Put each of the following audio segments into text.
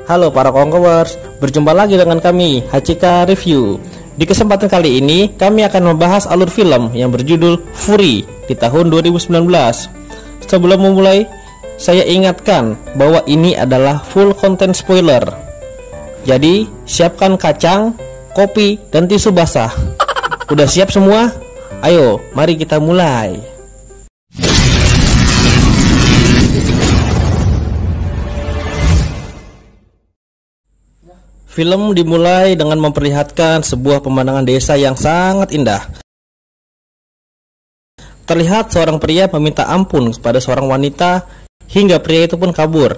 Halo para Kongkowers, berjumpa lagi dengan kami, HCK Review. Di kesempatan kali ini, kami akan membahas alur film yang berjudul Fury di tahun 2019. Sebelum memulai, saya ingatkan bahwa ini adalah full content spoiler. Jadi, siapkan kacang, kopi, dan tisu basah. Udah siap semua? Ayo, mari kita mulai. Film dimulai dengan memperlihatkan sebuah pemandangan desa yang sangat indah. Terlihat seorang pria meminta ampun kepada seorang wanita hingga pria itu pun kabur.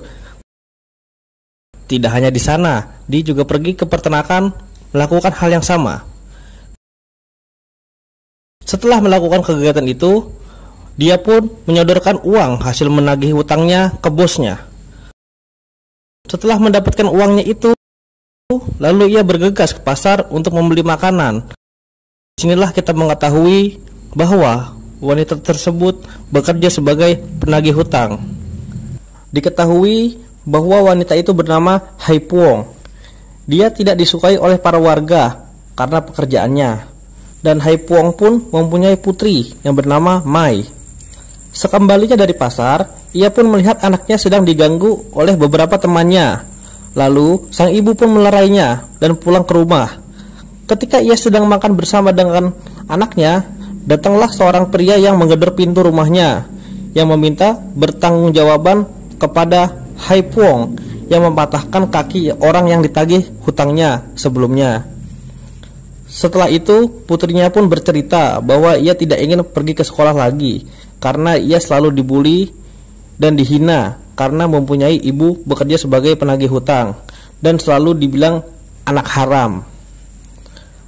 Tidak hanya di sana, dia juga pergi ke peternakan melakukan hal yang sama. Setelah melakukan kegiatan itu, dia pun menyodorkan uang hasil menagih hutangnya ke bosnya. Setelah mendapatkan uangnya itu, lalu ia bergegas ke pasar untuk membeli makanan. Disinilah kita mengetahui bahwa wanita tersebut bekerja sebagai penagih hutang. Diketahui bahwa wanita itu bernama Hai Puong. Dia tidak disukai oleh para warga karena pekerjaannya. Dan Hai Puong pun mempunyai putri yang bernama Mai. Sekembalinya dari pasar, ia pun melihat anaknya sedang diganggu oleh beberapa temannya. Lalu, sang ibu pun melerainya dan pulang ke rumah. Ketika ia sedang makan bersama dengan anaknya, datanglah seorang pria yang menggedor pintu rumahnya, yang meminta bertanggungjawaban kepada Hai Puong yang mematahkan kaki orang yang ditagih hutangnya sebelumnya. Setelah itu, putrinya pun bercerita bahwa ia tidak ingin pergi ke sekolah lagi karena ia selalu dibully dan dihina karena mempunyai ibu bekerja sebagai penagih hutang dan selalu dibilang anak haram.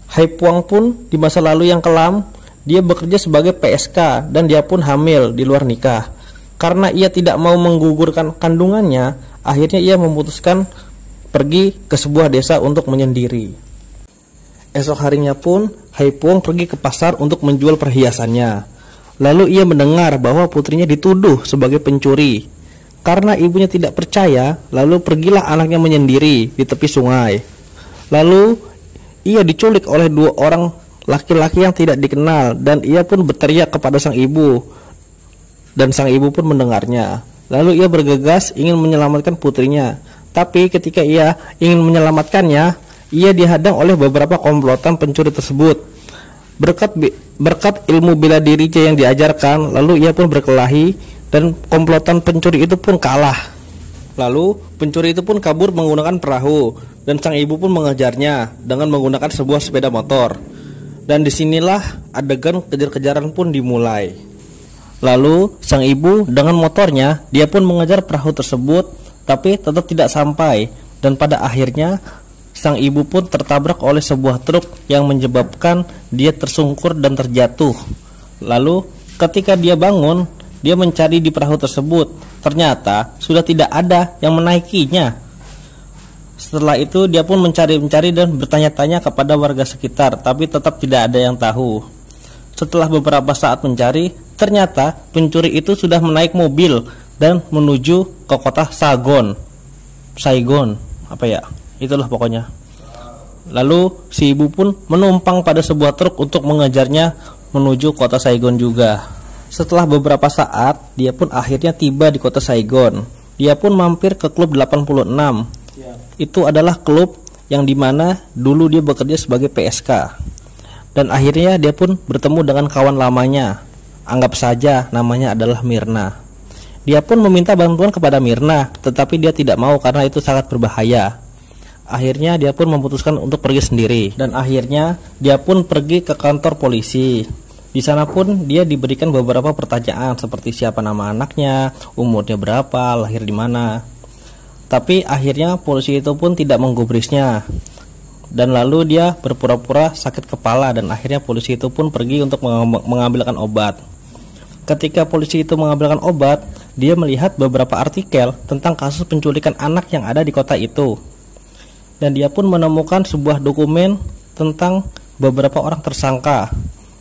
Hai Puong pun di masa lalu yang kelam, dia bekerja sebagai PSK dan dia pun hamil di luar nikah. Karena ia tidak mau menggugurkan kandungannya, akhirnya ia memutuskan pergi ke sebuah desa untuk menyendiri. Esok harinya pun Hai Puong pergi ke pasar untuk menjual perhiasannya. Lalu ia mendengar bahwa putrinya dituduh sebagai pencuri. Karena ibunya tidak percaya, lalu pergilah anaknya menyendiri di tepi sungai. Lalu ia diculik oleh dua orang laki-laki yang tidak dikenal dan ia pun berteriak kepada sang ibu. Dan sang ibu pun mendengarnya. Lalu ia bergegas ingin menyelamatkan putrinya. Tapi ketika ia ingin menyelamatkannya, ia dihadang oleh beberapa komplotan pencuri tersebut. Berkat ilmu bela dirinya yang diajarkan, lalu ia pun berkelahi dan komplotan pencuri itu pun kalah. Lalu pencuri itu pun kabur menggunakan perahu dan sang ibu pun mengejarnya dengan menggunakan sebuah sepeda motor. Dan disinilah adegan kejar-kejaran pun dimulai. Lalu sang ibu dengan motornya dia pun mengejar perahu tersebut, tapi tetap tidak sampai. Dan pada akhirnya sang ibu pun tertabrak oleh sebuah truk yang menyebabkan dia tersungkur dan terjatuh. Lalu ketika dia bangun, dia mencari di perahu tersebut. Ternyata sudah tidak ada yang menaikinya. Setelah itu dia pun mencari-cari dan bertanya-tanya kepada warga sekitar, tapi tetap tidak ada yang tahu. Setelah beberapa saat mencari, ternyata pencuri itu sudah menaik mobil dan menuju ke kota Saigon, apa ya? Itulah pokoknya. Lalu si ibu pun menumpang pada sebuah truk untuk mengejarnya menuju kota Saigon juga. Setelah beberapa saat, dia pun akhirnya tiba di kota Saigon. Dia pun mampir ke klub 86. Itu adalah klub yang dimana dulu dia bekerja sebagai PSK. Dan akhirnya dia pun bertemu dengan kawan lamanya. Anggap saja namanya adalah Mirna. Dia pun meminta bantuan kepada Mirna, tetapi dia tidak mau karena itu sangat berbahaya. Akhirnya dia pun memutuskan untuk pergi sendiri. Dan akhirnya dia pun pergi ke kantor polisi. Di sana pun dia diberikan beberapa pertanyaan seperti siapa nama anaknya, umurnya berapa, lahir di mana. Tapi akhirnya polisi itu pun tidak menggubrisnya. Dan lalu dia berpura-pura sakit kepala dan akhirnya polisi itu pun pergi untuk mengambilkan obat. Ketika polisi itu mengambilkan obat, dia melihat beberapa artikel tentang kasus penculikan anak yang ada di kota itu. Dan dia pun menemukan sebuah dokumen tentang beberapa orang tersangka.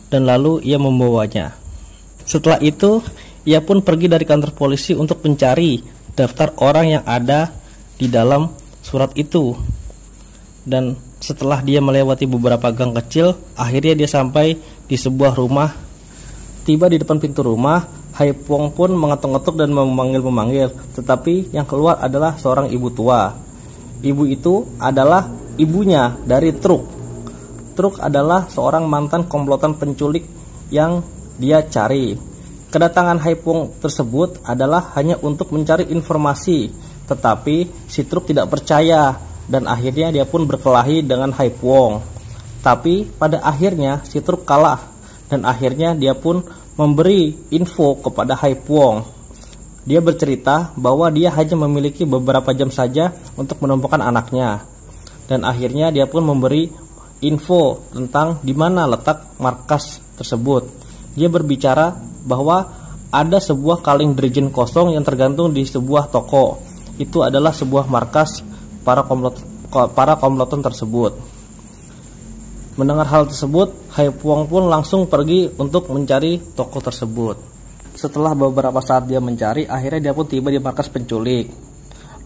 Dan lalu ia membawanya. Setelah itu, ia pun pergi dari kantor polisi untuk mencari daftar orang yang ada di dalam surat itu. Dan setelah dia melewati beberapa gang kecil, akhirnya dia sampai di sebuah rumah. Tiba di depan pintu rumah, Hai Puong pun mengetuk-ngetuk dan memanggil-memanggil, tetapi yang keluar adalah seorang ibu tua. Ibu itu adalah ibunya dari Truk. Truk adalah seorang mantan komplotan penculik yang dia cari. Kedatangan Hai Puong tersebut adalah hanya untuk mencari informasi, tetapi si Truk tidak percaya dan akhirnya dia pun berkelahi dengan Hai Puong. Tapi pada akhirnya si Truk kalah dan akhirnya dia pun memberi info kepada Hai Puong. Dia bercerita bahwa dia hanya memiliki beberapa jam saja untuk menemukan anaknya. Dan akhirnya dia pun memberi info tentang di mana letak markas tersebut. Dia berbicara bahwa ada sebuah kaleng dirijen kosong yang tergantung di sebuah toko. Itu adalah sebuah markas para komplotan tersebut. Mendengar hal tersebut, Hai Puong pun langsung pergi untuk mencari toko tersebut. Setelah beberapa saat dia mencari, akhirnya dia pun tiba di markas penculik.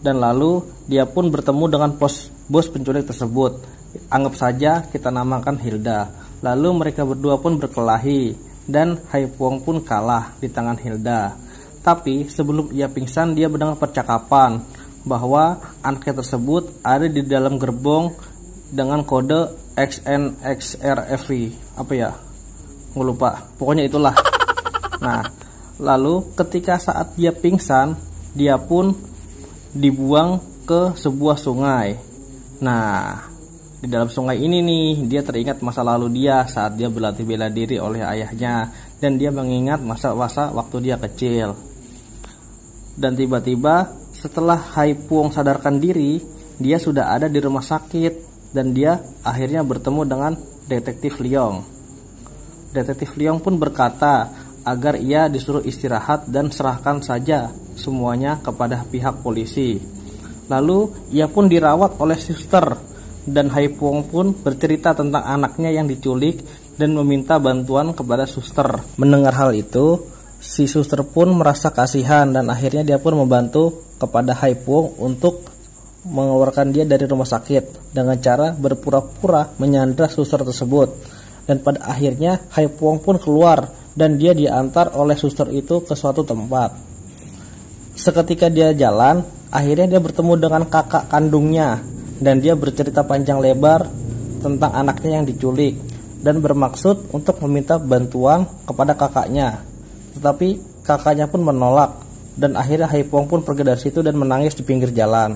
Dan lalu dia pun bertemu dengan bos penculik tersebut. Anggap saja kita namakan Hilda. Lalu mereka berdua pun berkelahi dan Hai Puong pun kalah di tangan Hilda. Tapi sebelum ia pingsan, dia mendengar percakapan bahwa anaknya tersebut ada di dalam gerbong dengan kode XNXRFV. Apa ya? Nggak lupa. Pokoknya itulah. Nah, lalu ketika saat dia pingsan, dia pun dibuang ke sebuah sungai. Nah, di dalam sungai ini nih, dia teringat masa lalu dia saat dia berlatih bela diri oleh ayahnya. Dan dia mengingat masa-masa waktu dia kecil. Dan tiba-tiba setelah Hai Puong sadarkan diri, dia sudah ada di rumah sakit. Dan dia akhirnya bertemu dengan Detektif Leong. Detektif Leong pun berkata agar ia disuruh istirahat dan serahkan saja semuanya kepada pihak polisi. Lalu ia pun dirawat oleh suster. Dan Hai Puong pun bercerita tentang anaknya yang diculik dan meminta bantuan kepada suster. Mendengar hal itu, si suster pun merasa kasihan dan akhirnya dia pun membantu kepada Hai Puong untuk mengeluarkan dia dari rumah sakit dengan cara berpura-pura menyandra suster tersebut. Dan pada akhirnya Hai Puong pun keluar dan dia diantar oleh suster itu ke suatu tempat. Seketika dia jalan, akhirnya dia bertemu dengan kakak kandungnya. Dan dia bercerita panjang lebar tentang anaknya yang diculik dan bermaksud untuk meminta bantuan kepada kakaknya. Tetapi kakaknya pun menolak dan akhirnya Hai Puong pun pergi dari situ dan menangis di pinggir jalan.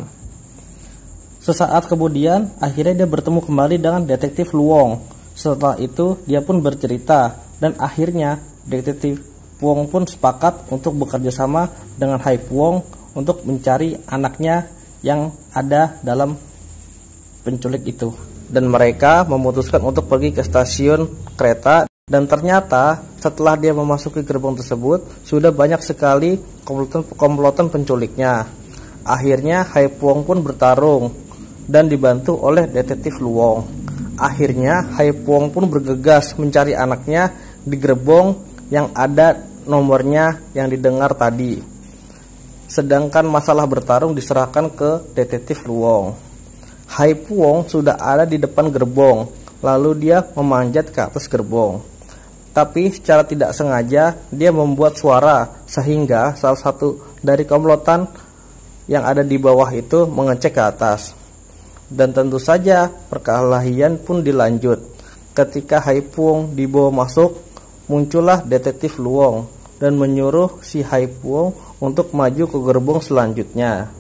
Sesaat kemudian akhirnya dia bertemu kembali dengan Detektif Luong. Setelah itu dia pun bercerita dan akhirnya Detektif Puong pun sepakat untuk bekerja sama dengan Hai Puong untuk mencari anaknya yang ada dalam penculik itu. Dan mereka memutuskan untuk pergi ke stasiun kereta. Dan ternyata setelah dia memasuki gerbong tersebut, sudah banyak sekali komplotan penculiknya. Akhirnya Hai Puong pun bertarung dan dibantu oleh Detektif Luong. Akhirnya Hai Puong pun bergegas mencari anaknya di gerbong yang ada nomornya yang didengar tadi. Sedangkan masalah bertarung diserahkan ke Detektif Luong. Hai Puong sudah ada di depan gerbong, lalu dia memanjat ke atas gerbong. Tapi secara tidak sengaja dia membuat suara sehingga salah satu dari komplotan yang ada di bawah itu mengecek ke atas. Dan tentu saja perkelahian pun dilanjut. Ketika Hai Puong dibawa masuk, muncullah Detektif Luong dan menyuruh si Hai Puong untuk maju ke gerbong selanjutnya.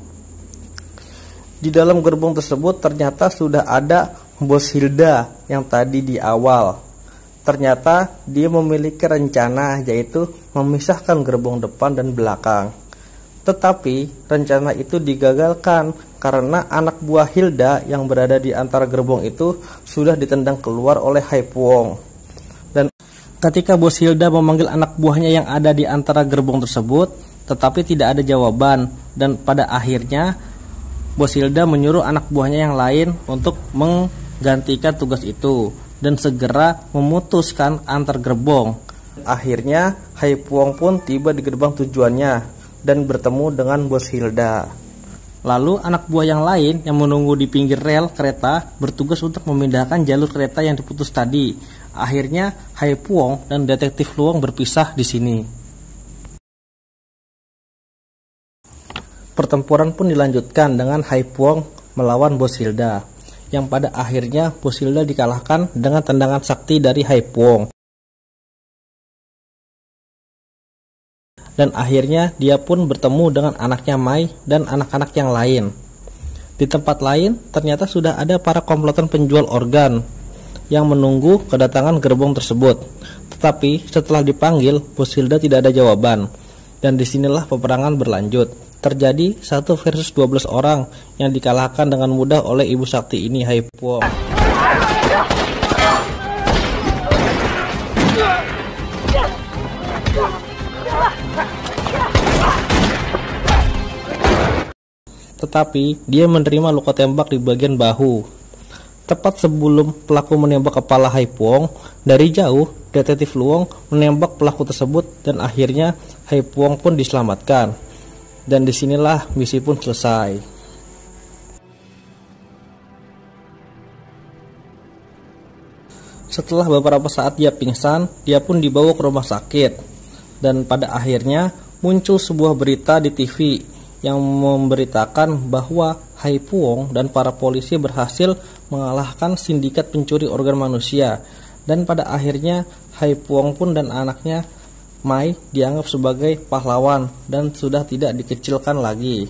Di dalam gerbong tersebut ternyata sudah ada Bos Hilda yang tadi di awal. Ternyata dia memiliki rencana yaitu memisahkan gerbong depan dan belakang. Tetapi rencana itu digagalkan karena anak buah Hilda yang berada di antara gerbong itu sudah ditendang keluar oleh Hai Puong. Dan ketika Bos Hilda memanggil anak buahnya yang ada di antara gerbong tersebut, tetapi tidak ada jawaban. Dan pada akhirnya Bos Hilda menyuruh anak buahnya yang lain untuk menggantikan tugas itu dan segera memutuskan antar gerbong. Akhirnya Hai Puong pun tiba di gerbang tujuannya dan bertemu dengan Bos Hilda. Lalu anak buah yang lain yang menunggu di pinggir rel kereta bertugas untuk memindahkan jalur kereta yang diputus tadi. Akhirnya Hai Puong dan Detektif Luong berpisah di sini. Pertempuran pun dilanjutkan dengan Hai Puong melawan Bos Hilda, yang pada akhirnya Bos Hilda dikalahkan dengan tendangan sakti dari Hai Puong. Dan akhirnya dia pun bertemu dengan anaknya Mai dan anak-anak yang lain. Di tempat lain ternyata sudah ada para komplotan penjual organ yang menunggu kedatangan gerbong tersebut. Tetapi setelah dipanggil, Bos Hilda tidak ada jawaban. Dan disinilah peperangan berlanjut. Terjadi 1 versus 12 orang yang dikalahkan dengan mudah oleh Ibu Sakti ini, Hai Puong. Tetapi dia menerima luka tembak di bagian bahu. Tepat sebelum pelaku menembak kepala Hai Puong, dari jauh Detektif Luong menembak pelaku tersebut dan akhirnya Hai Puong pun diselamatkan. Dan disinilah misi pun selesai. Setelah beberapa saat dia pingsan, dia pun dibawa ke rumah sakit. Dan pada akhirnya muncul sebuah berita di TV yang memberitakan bahwa Hai Puong dan para polisi berhasil mengalahkan sindikat pencuri organ manusia. Dan pada akhirnya Hai Puong pun dan anaknya Mai dianggap sebagai pahlawan dan sudah tidak dikecilkan lagi.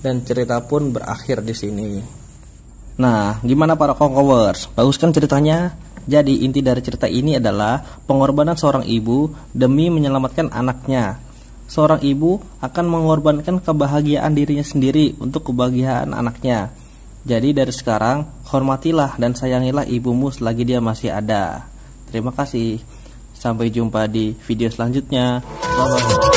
Dan cerita pun berakhir di sini. Nah, gimana para Kongkowers? Bagus kan ceritanya? Jadi inti dari cerita ini adalah pengorbanan seorang ibu demi menyelamatkan anaknya. Seorang ibu akan mengorbankan kebahagiaan dirinya sendiri untuk kebahagiaan anaknya. Jadi dari sekarang, hormatilah dan sayangilah ibumu selagi dia masih ada. Terima kasih. Sampai jumpa di video selanjutnya. Bye-bye.